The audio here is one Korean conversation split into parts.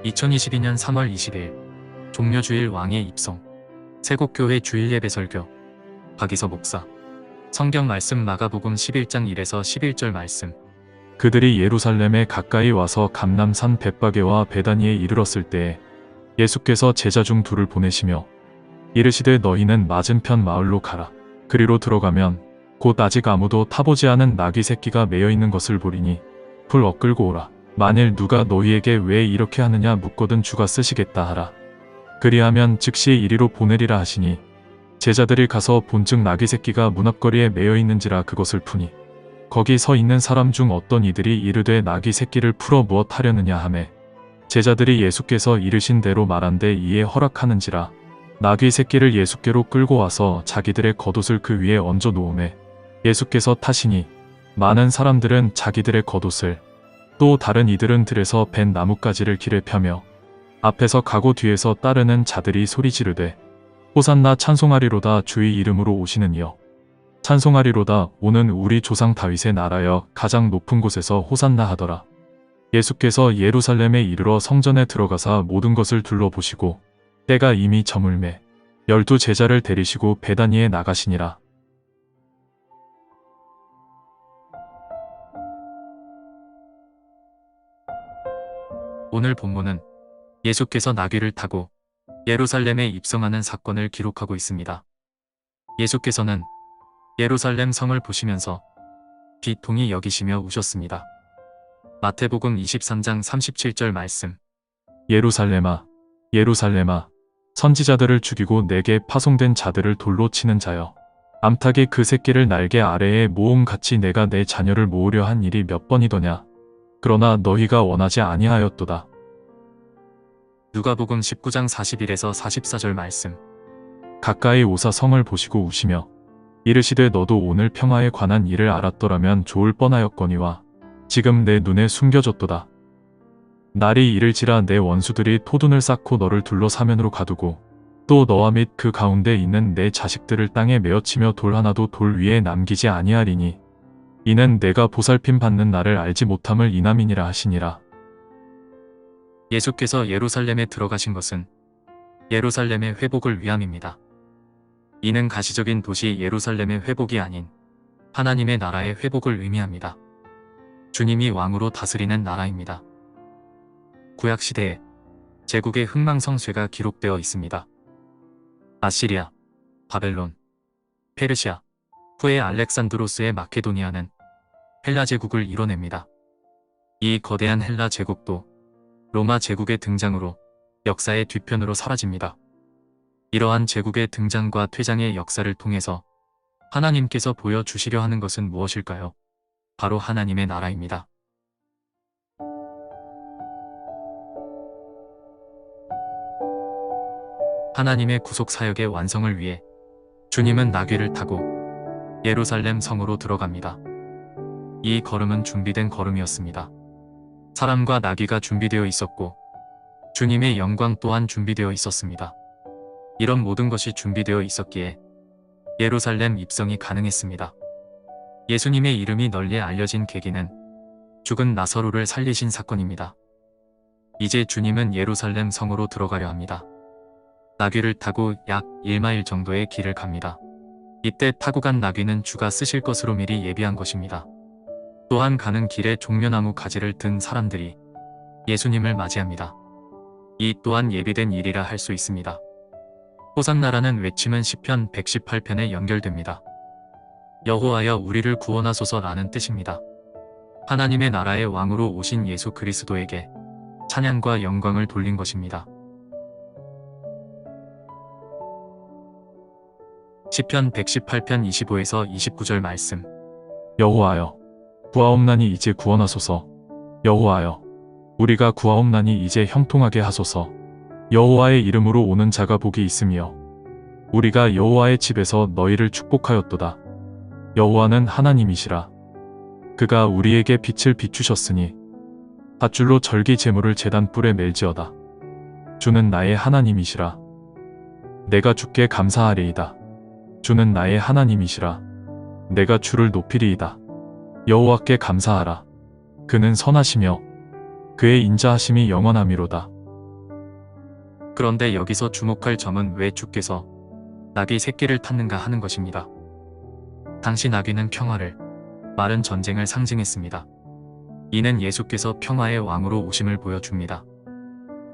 2022년 3월 20일 종려주일 왕의 입성 세곡교회 주일 예배 설교 박이서 목사 성경 말씀 마가복음 11장 1에서 11절 말씀. 그들이 예루살렘에 가까이 와서 감람산 벳바게와 베다니에 이르렀을 때에 예수께서 제자 중 둘을 보내시며 이르시되 너희는 맞은편 마을로 가라. 그리로 들어가면 곧 아직 아무도 타보지 않은 나귀 새끼가 매여 있는 것을 보리니 풀 엇끌고 오라. 만일 누가 너희에게 왜 이렇게 하느냐 묻거든 주가 쓰시겠다 하라. 그리하면 즉시 이리로 보내리라 하시니 제자들이 가서 본즉 나귀 새끼가 문 앞거리에 매여 있는지라 그것을 푸니 거기 서 있는 사람 중 어떤 이들이 이르되 나귀 새끼를 풀어 무엇 하려느냐 하매 제자들이 예수께서 이르신 대로 말한데 이에 허락하는지라. 나귀 새끼를 예수께로 끌고 와서 자기들의 겉옷을 그 위에 얹어 놓음에 예수께서 타시니 많은 사람들은 자기들의 겉옷을 또 다른 이들은 들에서 벤 나뭇가지를 길에 펴며 앞에서 가고 뒤에서 따르는 자들이 소리 지르되 호산나 찬송하리로다 주의 이름으로 오시는 이여 찬송하리로다 오는 우리 조상 다윗의 나라여 가장 높은 곳에서 호산나 하더라. 예수께서 예루살렘에 이르러 성전에 들어가사 모든 것을 둘러보시고 때가 이미 저물매 12 제자를 데리시고 베다니에 나가시니라. 오늘 본문은 예수께서 나귀를 타고 예루살렘에 입성하는 사건을 기록하고 있습니다. 예수께서는 예루살렘 성을 보시면서 비통히 여기시며 우셨습니다. 마태복음 23장 37절 말씀. 예루살렘아 예루살렘아 선지자들을 죽이고 내게 파송된 자들을 돌로 치는 자여 암탉이 그 새끼를 날개 아래에 모음같이 내가 내 자녀를 모으려 한 일이 몇 번이더냐. 그러나 너희가 원하지 아니하였도다. 누가복음 19장 41에서 44절 말씀. 가까이 오사 성을 보시고 우시며 이르시되 너도 오늘 평화에 관한 일을 알았더라면 좋을 뻔하였거니와 지금 내 눈에 숨겨졌도다. 날이 이를지라 내 원수들이 토둔을 쌓고 너를 둘러 사면으로 가두고 또 너와 및 그 가운데 있는 내 자식들을 땅에 메어치며 돌 하나도 돌 위에 남기지 아니하리니 이는 내가 보살핌 받는 날을 알지 못함을 인함이니라 하시니라. 예수께서 예루살렘에 들어가신 것은 예루살렘의 회복을 위함입니다. 이는 가시적인 도시 예루살렘의 회복이 아닌 하나님의 나라의 회복을 의미합니다. 주님이 왕으로 다스리는 나라입니다. 구약시대에 제국의 흥망성쇠가 기록되어 있습니다. 아시리아, 바벨론, 페르시아, 후에 알렉산드로스의 마케도니아는 헬라 제국을 이뤄냅니다. 이 거대한 헬라 제국도 로마 제국의 등장으로 역사의 뒤편으로 사라집니다. 이러한 제국의 등장과 퇴장의 역사를 통해서 하나님께서 보여주시려 하는 것은 무엇일까요? 바로 하나님의 나라입니다. 하나님의 구속 사역의 완성을 위해 주님은 나귀를 타고 예루살렘 성으로 들어갑니다. 이 걸음은 준비된 걸음이었습니다. 사람과 나귀가 준비되어 있었고 주님의 영광 또한 준비되어 있었습니다. 이런 모든 것이 준비되어 있었기에 예루살렘 입성이 가능했습니다. 예수님의 이름이 널리 알려진 계기는 죽은 나사로를 살리신 사건입니다. 이제 주님은 예루살렘 성으로 들어가려 합니다. 나귀를 타고 약 1마일 정도의 길을 갑니다. 이때 타고 간 나귀는 주가 쓰실 것으로 미리 예비한 것입니다. 또한 가는 길에 종려나무 가지를 든 사람들이 예수님을 맞이합니다. 이 또한 예비된 일이라 할 수 있습니다. 호산나라는 외침은 시편 118편에 연결됩니다. 여호와여 우리를 구원하소서라는 뜻입니다. 하나님의 나라의 왕으로 오신 예수 그리스도에게 찬양과 영광을 돌린 것입니다. 시편 118편 25에서 29절 말씀. 여호와여 구하옵나니 이제 구원하소서. 여호와여 우리가 구하옵나니 이제 형통하게 하소서. 여호와의 이름으로 오는 자가 복이 있으며 우리가 여호와의 집에서 너희를 축복하였도다. 여호와는 하나님이시라. 그가 우리에게 빛을 비추셨으니 밧줄로 절기 제물을 제단 뿔에 멜지어다. 주는 나의 하나님이시라. 내가 주께 감사하리이다. 주는 나의 하나님이시라. 내가 주를 높이리이다. 여호와께 감사하라. 그는 선하시며 그의 인자하심이 영원하미로다. 그런데 여기서 주목할 점은 왜 주께서 나귀 새끼를 탔는가 하는 것입니다. 당시 나귀는 평화를, 말은 전쟁을 상징했습니다. 이는 예수께서 평화의 왕으로 오심을 보여줍니다.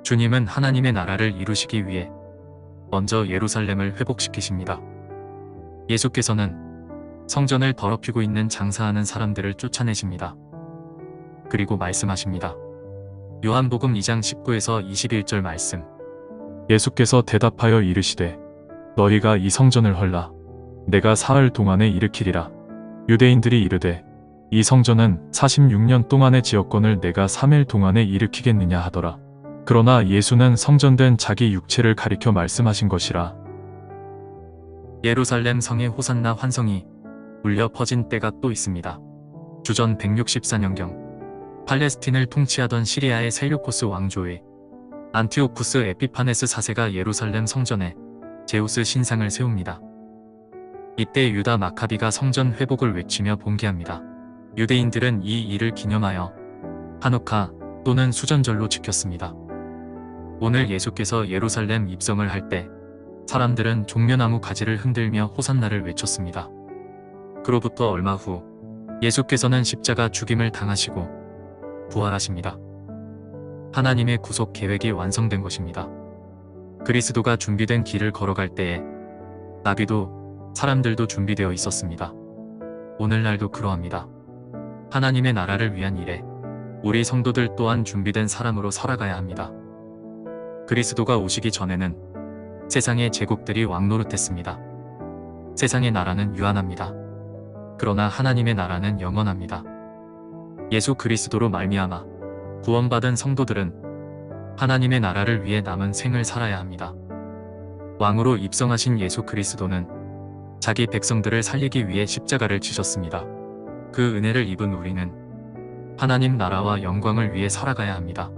주님은 하나님의 나라를 이루시기 위해 먼저 예루살렘을 회복시키십니다. 예수께서는 성전을 더럽히고 있는 장사하는 사람들을 쫓아내십니다. 그리고 말씀하십니다. 요한복음 2장 19에서 21절 말씀. 예수께서 대답하여 이르시되 너희가 이 성전을 헐라 내가 사흘 동안에 일으키리라. 유대인들이 이르되 이 성전은 46년 동안의 지역권을 내가 3일 동안에 일으키겠느냐 하더라. 그러나 예수는 성전된 자기 육체를 가리켜 말씀하신 것이라. 예루살렘 성의 호산나 환성이 울려 퍼진 때가 또 있습니다. 주전 164년경 팔레스틴을 통치하던 시리아의 셀류코스 왕조의 안티오쿠스 에피파네스 4세가 예루살렘 성전에 제우스 신상을 세웁니다. 이때 유다 마카비가 성전 회복을 외치며 봉기합니다. 유대인들은 이 일을 기념하여 하누카 또는 수전절로 지켰습니다. 오늘 예수께서 예루살렘 입성을 할 때 사람들은 종려나무 가지를 흔들며 호산나를 외쳤습니다. 그로부터 얼마 후 예수께서는 십자가 죽임을 당하시고 부활하십니다. 하나님의 구속 계획이 완성된 것입니다. 그리스도가 준비된 길을 걸어갈 때에 나귀도 사람들도 준비되어 있었습니다. 오늘날도 그러합니다. 하나님의 나라를 위한 일에 우리 성도들 또한 준비된 사람으로 살아가야 합니다. 그리스도가 오시기 전에는 세상의 제국들이 왕노릇했습니다. 세상의 나라는 유한합니다. 그러나 하나님의 나라는 영원합니다. 예수 그리스도로 말미암아 구원받은 성도들은 하나님의 나라를 위해 남은 생을 살아야 합니다. 왕으로 입성하신 예수 그리스도는 자기 백성들을 살리기 위해 십자가를 지셨습니다. 그 은혜를 입은 우리는 하나님 나라와 영광을 위해 살아가야 합니다.